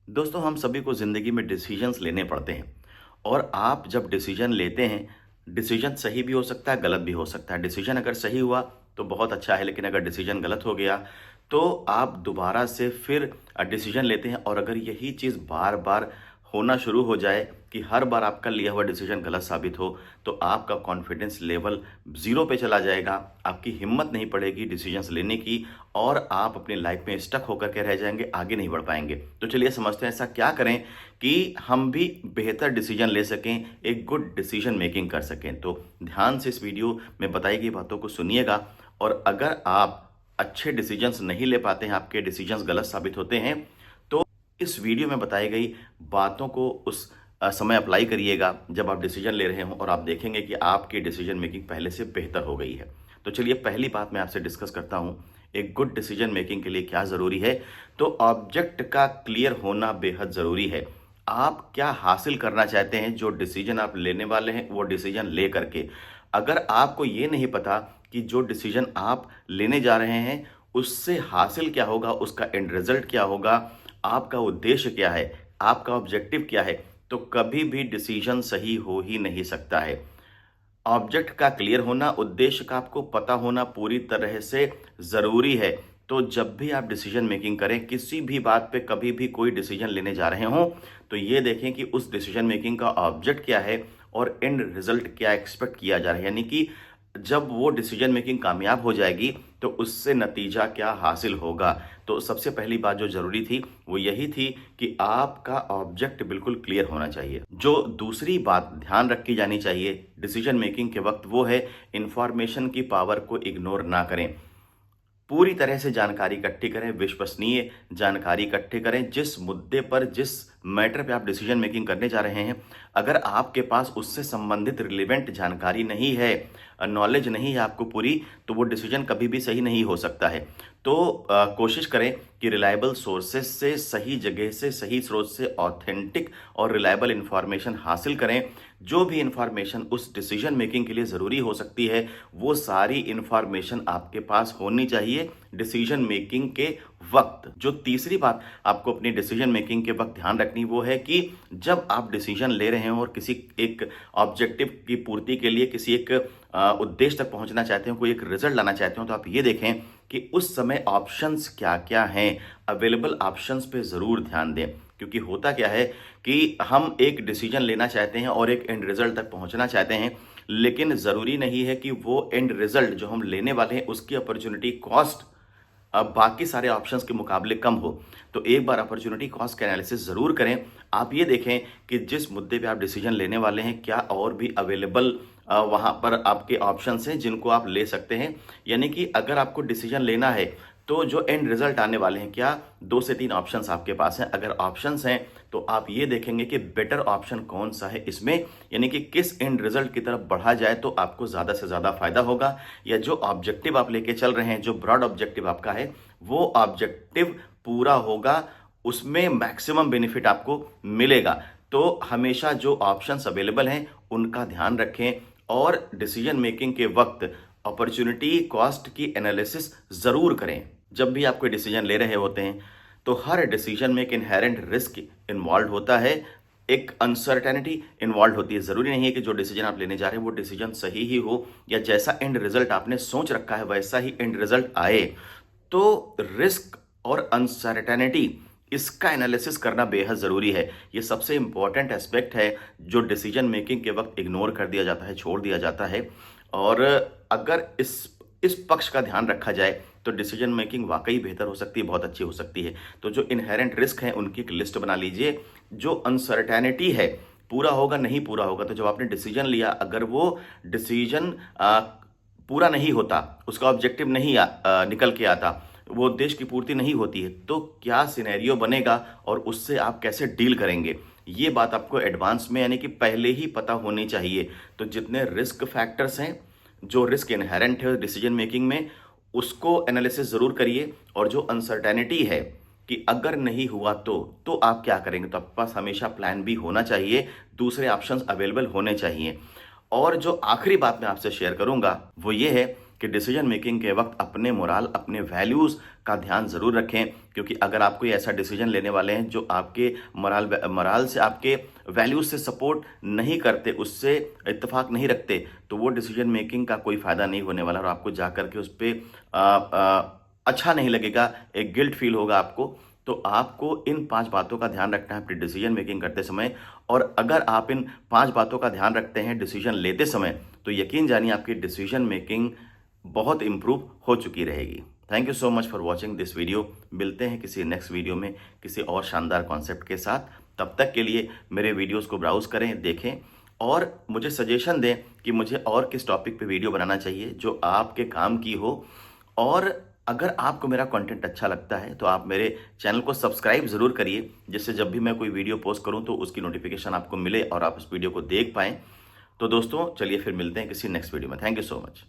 दोस्तों हम सभी को ज़िंदगी में डिसीजंस लेने पड़ते हैं और आप जब डिसीजन लेते हैं, डिसीजन सही भी हो सकता है, गलत भी हो सकता है। डिसीजन अगर सही हुआ तो बहुत अच्छा है, लेकिन अगर डिसीजन गलत हो गया तो आप दोबारा से फिर डिसीजन लेते हैं और अगर यही चीज़ बार-बार होना शुरू हो जाए कि हर बार आपका लिया हुआ डिसीजन गलत साबित हो, तो आपका कॉन्फिडेंस लेवल ज़ीरो पे चला जाएगा, आपकी हिम्मत नहीं पड़ेगी डिसीजंस लेने की और आप अपनी लाइफ में स्टक होकर के रह जाएँगे, आगे नहीं बढ़ पाएँगे। तो चलिए समझते हैं ऐसा क्या करें कि हम भी बेहतर डिसीजन ले सकें, एक गुड डिसीजन मेकिंग कर सकें। तो ध्यान से इस वीडियो में बताई गई बातों को सुनिएगा और अगर आप अच्छे डिसीजंस नहीं ले पाते हैं, आपके डिसीजंस गलत साबित होते हैं, तो इस वीडियो में बताई गई बातों को उस समय अप्लाई करिएगा जब आप डिसीजन ले रहे हों और आप देखेंगे कि आपकी डिसीजन मेकिंग पहले से बेहतर हो गई है। तो चलिए पहली बात मैं आपसे डिस्कस करता हूं, एक गुड डिसीजन मेकिंग के लिए क्या ज़रूरी है। तो ऑब्जेक्ट का क्लियर होना बेहद ज़रूरी है। आप क्या हासिल करना चाहते हैं, जो डिसीजन आप लेने वाले हैं वो डिसीजन ले करके। अगर आपको ये नहीं पता कि जो डिसीजन आप लेने जा रहे हैं उससे हासिल क्या होगा, उसका एंड रिजल्ट क्या होगा, आपका उद्देश्य क्या है, आपका ऑब्जेक्टिव क्या है, तो कभी भी डिसीजन सही हो ही नहीं सकता है। ऑब्जेक्ट का क्लियर होना, उद्देश्य का आपको पता होना पूरी तरह से ज़रूरी है। तो जब भी आप डिसीजन मेकिंग करें, किसी भी बात पे कभी भी कोई डिसीजन लेने जा रहे हों, तो ये देखें कि उस डिसीजन मेकिंग का ऑब्जेक्ट क्या है और एंड रिजल्ट क्या एक्सपेक्ट किया जा रहा है। यानी कि जब वो डिसीजन मेकिंग कामयाब हो जाएगी तो उससे नतीजा क्या हासिल होगा। तो सबसे पहली बात जो ज़रूरी थी वो यही थी कि आपका ऑब्जेक्ट बिल्कुल क्लियर होना चाहिए। जो दूसरी बात ध्यान रखी जानी चाहिए डिसीजन मेकिंग के वक्त वो है इंफॉर्मेशन की पावर को इग्नोर ना करें। पूरी तरह से जानकारी इकट्ठी करें, विश्वसनीय जानकारी इकट्ठी करें। जिस मुद्दे पर, जिस मैटर पे आप डिसीजन मेकिंग करने जा रहे हैं, अगर आपके पास उससे संबंधित रिलेवेंट जानकारी नहीं है, नॉलेज नहीं है आपको पूरी, तो वो डिसीजन कभी भी सही नहीं हो सकता है। तो कोशिश करें कि रिलायबल सोर्सेज से, सही जगह से, सही स्रोत से ऑथेंटिक और रिलायबल इंफॉर्मेशन हासिल करें। जो भी इंफॉर्मेशन उस डिसीजन मेकिंग के लिए ज़रूरी हो सकती है, वो सारी इंफॉर्मेशन आपके पास होनी चाहिए डिसीजन मेकिंग के वक्त। जो तीसरी बात आपको अपनी डिसीजन मेकिंग के वक्त ध्यान रखनी वो है कि जब आप डिसीजन ले रहे हो और किसी एक ऑब्जेक्टिव की पूर्ति के लिए किसी एक उद्देश्य तक पहुंचना चाहते हो, कोई एक रिजल्ट लाना चाहते हो, तो आप ये देखें कि उस समय ऑप्शंस क्या-क्या हैं। अवेलेबल ऑप्शंस पे ज़रूर ध्यान दें, क्योंकि होता क्या है कि हम एक डिसीजन लेना चाहते हैं और एक एंड रिजल्ट तक पहुंचना चाहते हैं, लेकिन ज़रूरी नहीं है कि वो एंड रिजल्ट जो हम लेने वाले हैं उसकी अपॉर्चुनिटी कॉस्ट अब बाकी सारे ऑप्शंस के मुकाबले कम हो। तो एक बार अपॉर्चुनिटी कॉस्ट का एनालिसिस ज़रूर करें। आप ये देखें कि जिस मुद्दे पे आप डिसीजन लेने वाले हैं, क्या और भी अवेलेबल वहाँ पर आपके ऑप्शंस हैं जिनको आप ले सकते हैं। यानी कि अगर आपको डिसीजन लेना है तो जो एंड रिजल्ट आने वाले हैं, क्या 2 से 3 ऑप्शंस आपके पास हैं। अगर ऑप्शंस हैं तो आप ये देखेंगे कि बेटर ऑप्शन कौन सा है इसमें, यानी कि किस एंड रिजल्ट की तरफ बढ़ा जाए तो आपको ज़्यादा से ज़्यादा फायदा होगा, या जो ऑब्जेक्टिव आप लेके चल रहे हैं, जो ब्रॉड ऑब्जेक्टिव आपका है, वो ऑब्जेक्टिव पूरा होगा, उसमें मैक्सिमम बेनिफिट आपको मिलेगा। तो हमेशा जो ऑप्शंस अवेलेबल हैं उनका ध्यान रखें और डिसीजन मेकिंग के वक्त अपॉर्चुनिटी कॉस्ट की एनालिसिस ज़रूर करें। जब भी आप कोई डिसीजन ले रहे होते हैं तो हर डिसीजन में एक इनहेरेंट रिस्क इन्वॉल्व होता है, एक अनसर्टेनिटी इन्वॉल्व होती है। ज़रूरी नहीं है कि जो डिसीजन आप लेने जा रहे हैं वो डिसीजन सही ही हो या जैसा एंड रिजल्ट आपने सोच रखा है वैसा ही एंड रिजल्ट आए। तो रिस्क और अनसर्टेनिटी, इसका एनालिसिस करना बेहद ज़रूरी है। ये सबसे इम्पॉर्टेंट एस्पेक्ट है जो डिसीजन मेकिंग के वक्त इग्नोर कर दिया जाता है, छोड़ दिया जाता है। और अगर इस पक्ष का ध्यान रखा जाए तो डिसीजन मेकिंग वाकई बेहतर हो सकती है, बहुत अच्छी हो सकती है। तो जो इनहेरेंट रिस्क हैं उनकी एक लिस्ट बना लीजिए। जो अनसर्टेनिटी है, पूरा होगा नहीं पूरा होगा, तो जब आपने डिसीजन लिया अगर वो डिसीजन पूरा नहीं होता, उसका ऑब्जेक्टिव नहीं निकल के आता, वो उद्देश्य की पूर्ति नहीं होती है, तो क्या सिनेरियो बनेगा और उससे आप कैसे डील करेंगे, ये बात आपको एडवांस में यानी कि पहले ही पता होनी चाहिए। तो जितने रिस्क फैक्टर्स हैं, जो रिस्क इनहेरेंट है डिसीजन मेकिंग में, उसको एनालिसिस ज़रूर करिए। और जो अनसर्टेनिटी है कि अगर नहीं हुआ तो आप क्या करेंगे, तो आपके पास हमेशा प्लान बी होना चाहिए, दूसरे ऑप्शंस अवेलेबल होने चाहिए। और जो आखिरी बात मैं आपसे शेयर करूंगा वो ये है कि डिसीजन मेकिंग के वक्त अपने मोरल, अपने वैल्यूज़ का ध्यान ज़रूर रखें, क्योंकि अगर आप कोई ऐसा डिसीजन लेने वाले हैं जो आपके मोरल से, आपके वैल्यूज़ से सपोर्ट नहीं करते, उससे इत्तेफाक नहीं रखते, तो वो डिसीजन मेकिंग का कोई फ़ायदा नहीं होने वाला और आपको जा कर के उस पर अच्छा नहीं लगेगा, एक गिल्ट फील होगा आपको। तो आपको इन 5 बातों का ध्यान रखना है अपनी डिसीजन मेकिंग करते समय, और अगर आप इन 5 बातों का ध्यान रखते हैं डिसीजन लेते समय, तो यकीन जानिए आपकी डिसीजन मेकिंग बहुत इम्प्रूव हो चुकी रहेगी। Thank you so much for watching this video. मिलते हैं किसी नेक्स्ट वीडियो में किसी और शानदार कॉन्सेप्ट के साथ। तब तक के लिए मेरे वीडियोज़ को ब्राउज़ करें, देखें और मुझे सजेशन दें कि मुझे और किस टॉपिक पे वीडियो बनाना चाहिए जो आपके काम की हो। और अगर आपको मेरा कंटेंट अच्छा लगता है तो आप मेरे चैनल को सब्सक्राइब ज़रूर करिए, जिससे जब भी मैं कोई वीडियो पोस्ट करूं तो उसकी नोटिफिकेशन आपको मिले और आप उस वीडियो को देख पाएँ। तो दोस्तों चलिए फिर मिलते हैं किसी नेक्स्ट वीडियो में। Thank you so much.